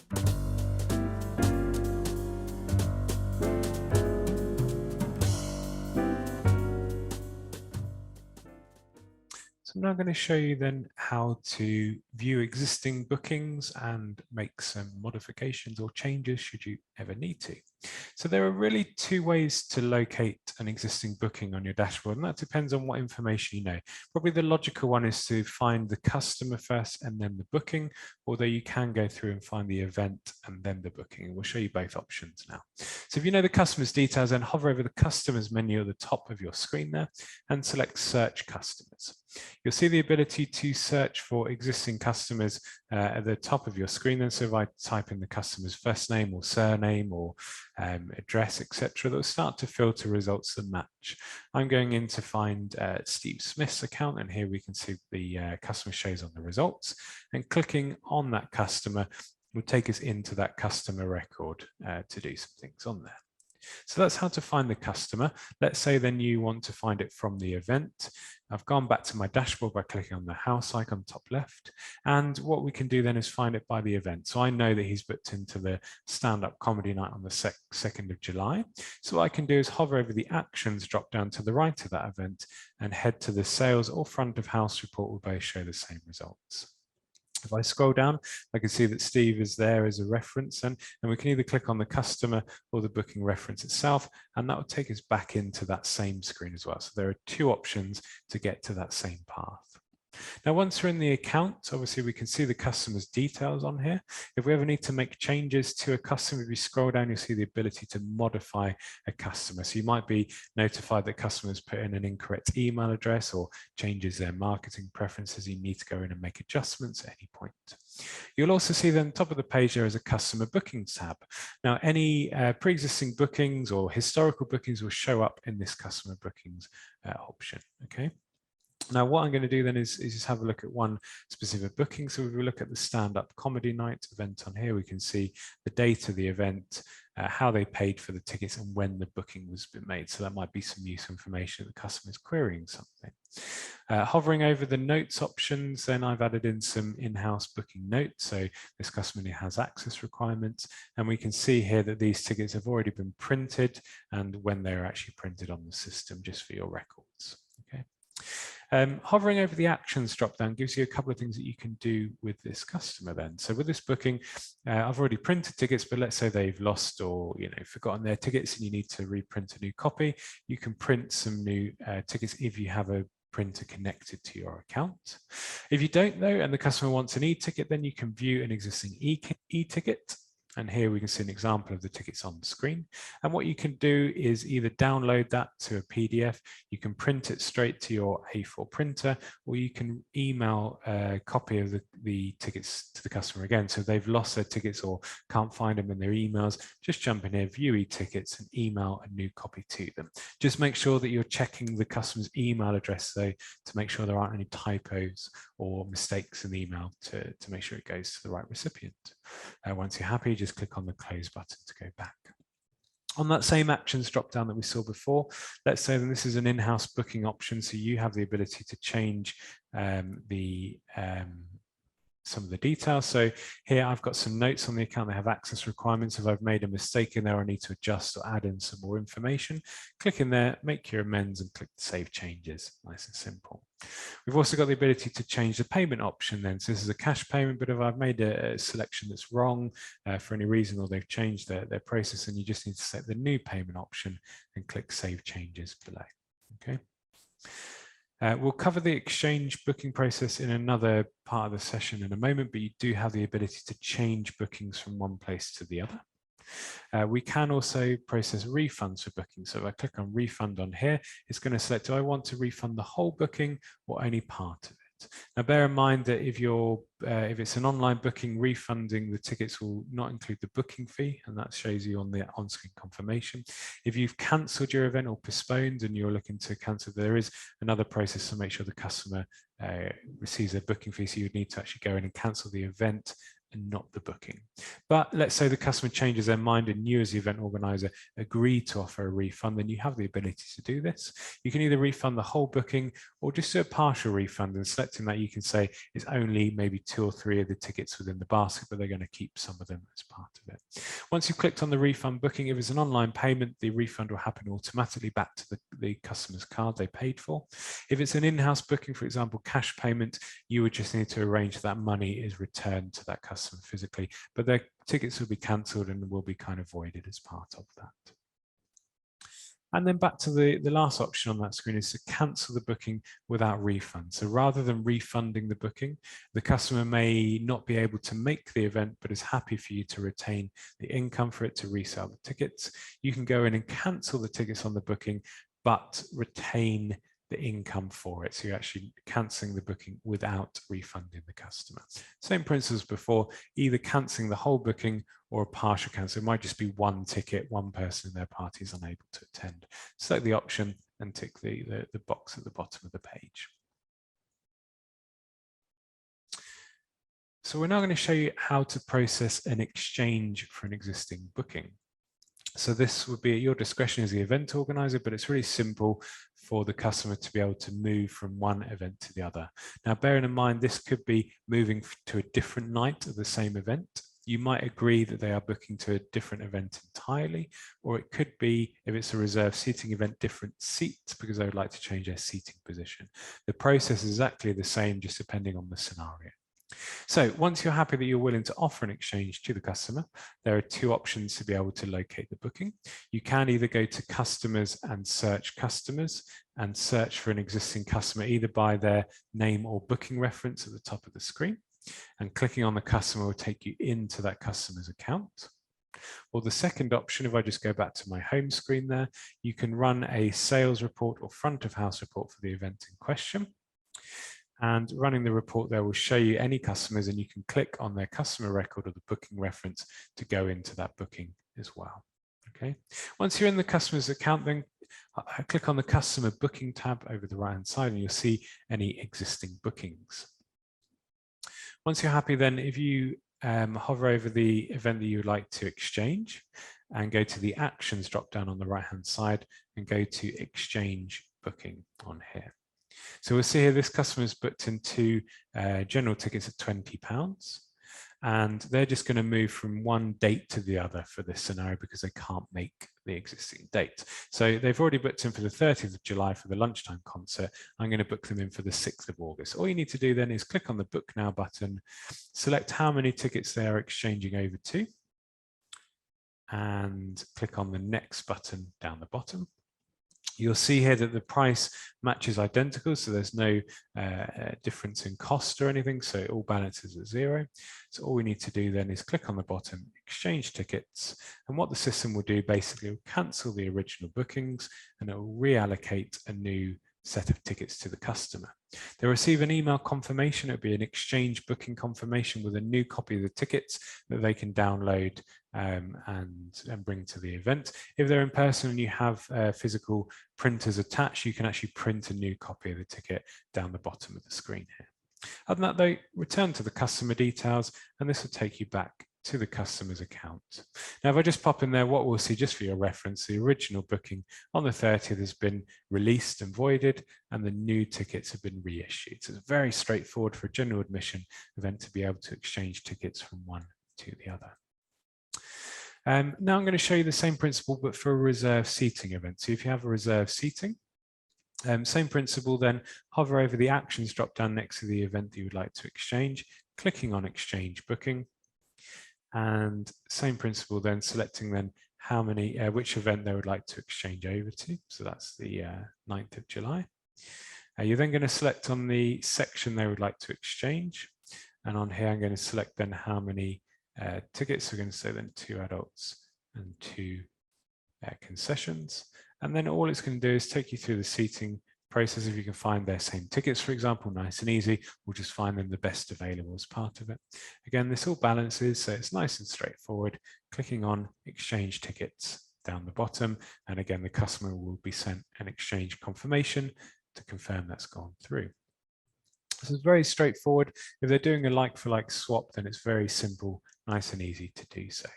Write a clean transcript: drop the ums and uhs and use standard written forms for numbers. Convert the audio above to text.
So I'm now going to show you then how to view existing bookings and make some modifications or changes should you ever need to. So there are really two ways to locate an existing booking on your dashboard, and that depends on what information you know. Probably the logical one is to find the customer first and then the booking, although you can go through and find the event and then the booking. We'll show you both options now. So if you know the customer's details, then hover over the customers menu at the top of your screen there and select search customers. You'll see the ability to search for existing customers at the top of your screen. And so if I type in the customer's first name or surname or address, etc., they'll start to filter results that match. I'm going in to find Steve Smith's account, and here we can see the customer shows on the results. And clicking on that customer will take us into that customer record to do some things on there. So that's how to find the customer. Let's say then you want to find it from the event. I've gone back to my dashboard by clicking on the house icon top left. And what we can do then is find it by the event. So I know that he's booked into the stand-up comedy night on the 2nd of July. So what I can do is hover over the actions drop down to the right of that event and head to the sales or front of house report will both show the same results. If I scroll down, I can see that Steve is there as a reference, and we can either click on the customer or the booking reference itself, and that will take us back into that same screen as well. So there are two options to get to that same path. Now, once we're in the account, obviously we can see the customer's details on here. If we ever need to make changes to a customer, if you scroll down, you'll see the ability to modify a customer. So you might be notified that customers put in an incorrect email address or changes their marketing preferences. You need to go in and make adjustments at any point. You'll also see then top of the page there is a customer bookings tab. Now, any pre-existing bookings or historical bookings will show up in this customer bookings option, okay? Now, what I'm going to do then is just have a look at one specific booking. So if we look at the stand-up comedy night event on here, we can see the date of the event, how they paid for the tickets and when the booking was made. So that might be some useful information if the customer is querying something. Hovering over the notes options, then I've added in some in-house booking notes. So this customer has access requirements, and we can see here that these tickets have already been printed and when they're actually printed on the system, just for your records. Okay. Hovering over the actions drop-down gives you a couple of things that you can do with this customer then. So with this booking, I've already printed tickets, but let's say they've lost or forgotten their tickets and you need to reprint a new copy. You can print some new tickets if you have a printer connected to your account. If you don't know and the customer wants an e-ticket, then you can view an existing e-ticket. And here we can see an example of the tickets on the screen. And what you can do is either download that to a PDF, you can print it straight to your A4 printer, or you can email a copy of the tickets to the customer again. So if they've lost their tickets or can't find them in their emails, just jump in here, view e-tickets and email a new copy to them. Just make sure that you're checking the customer's email address though, to make sure there aren't any typos or mistakes in the email to make sure it goes to the right recipient. Once you're happy, just click on the close button to go back. On that same actions drop down that we saw before, let's say that this is an in-house booking option, so you have the ability to change some of the details. So here I've got some notes on the account that have access requirements. If I've made a mistake in there, I need to adjust or add in some more information. Click in there, make your amends and click Save Changes. Nice and simple. We've also got the ability to change the payment option then. So this is a cash payment, but if I've made a selection that's wrong for any reason or they've changed their process, and you just need to set the new payment option and click Save Changes below. Okay. We'll cover the exchange booking process in another part of the session in a moment, but you do have the ability to change bookings from one place to the other. We can also process refunds for bookings. So if I click on refund on here, it's going to select, do I want to refund the whole booking or only part of it? Now, bear in mind that if it's an online booking, refunding the tickets will not include the booking fee, and that shows you on the on-screen confirmation. If you've cancelled your event or postponed and you're looking to cancel, there is another process to make sure the customer receives a booking fee. So you would need to actually go in and cancel the event and not the booking. But let's say the customer changes their mind and you as the event organizer agree to offer a refund, then you have the ability to do this. You can either refund the whole booking or just do a partial refund, and selecting that you can say it's only maybe 2 or 3 of the tickets within the basket, but they're going to keep some of them as part of it. Once you've clicked on the refund booking, if it's an online payment, the refund will happen automatically back to the customer's card they paid for. If it's an in-house booking, for example, cash payment, you would just need to arrange that money is returned to that customer physically, but their tickets will be cancelled and will be kind of voided as part of that. And then back to the last option on that screen is to cancel the booking without refund. So rather than refunding the booking, the customer may not be able to make the event, but is happy for you to retain the income for it to resell the tickets. You can go in and cancel the tickets on the booking, but retain the income for it. So you're actually cancelling the booking without refunding the customer. Same principles before, either cancelling the whole booking or a partial cancel. It might just be one ticket, one person in their party is unable to attend. Select the option and tick the box at the bottom of the page. So we're now going to show you how to process an exchange for an existing booking. So this would be at your discretion as the event organizer, but it's really simple for the customer to be able to move from one event to the other. Now, bearing in mind, this could be moving to a different night of the same event. You might agree that they are booking to a different event entirely, or it could be, if it's a reserved seating event, different seats because they would like to change their seating position. The process is exactly the same, just depending on the scenario. So once you're happy that you're willing to offer an exchange to the customer, there are 2 options to be able to locate the booking. You can either go to customers and search customers and search for an existing customer either by their name or booking reference at the top of the screen. And clicking on the customer will take you into that customer's account. Or the second option, if I just go back to my home screen there, you can run a sales report or front of house report for the event in question. And running the report there will show you any customers, and you can click on their customer record or the booking reference to go into that booking as well. Okay. Once you're in the customer's account, then click on the customer booking tab over the right hand side and you'll see any existing bookings. Once you're happy, then if you hover over the event that you would like to exchange and go to the actions drop down on the right hand side and go to exchange booking on here. So we'll see here this customer has booked in 2 general tickets at £20, and they're just going to move from one date to the other for this scenario because they can't make the existing date. So they've already booked in for the 30th of July for the lunchtime concert. I'm going to book them in for the 6th of August. All you need to do then is click on the Book Now button, select how many tickets they are exchanging over to, and click on the Next button down the bottom. You'll see here that the price matches identical, so there's no difference in cost or anything, so it all balances at 0. So all we need to do then is click on the bottom, exchange tickets, and what the system will do basically will cancel the original bookings and it will reallocate a new set of tickets to the customer. They'll receive an email confirmation. It'll be an exchange booking confirmation with a new copy of the tickets that they can download and bring to the event. If they're in person and you have physical printers attached, you can actually print a new copy of the ticket down the bottom of the screen here. Other than that, though, return to the customer details, and this will take you back to the customer's account. Now, if I just pop in there, what we'll see, just for your reference, the original booking on the 30th has been released and voided, and the new tickets have been reissued. So it's very straightforward for a general admission event to be able to exchange tickets from one to the other. Now I'm going to show you the same principle, but for a reserved seating event. So if you have a reserved seating, same principle, then hover over the actions drop down next to the event that you would like to exchange, clicking on exchange booking, and same principle then selecting then how many, which event they would like to exchange over to. So that's the 9th of July. You're then going to select on the section they would like to exchange. And on here, I'm going to select then how many tickets. We're going to say then 2 adults and 2 concessions. And then all it's going to do is take you through the seating process. If you can find their same tickets, for example, nice and easy, we'll just find them the best available as part of it. Again, this all balances, so it's nice and straightforward. Clicking on exchange tickets down the bottom, and again, the customer will be sent an exchange confirmation to confirm that's gone through. This is very straightforward. If they're doing a like-for-like swap, then it's very simple, nice and easy to do so.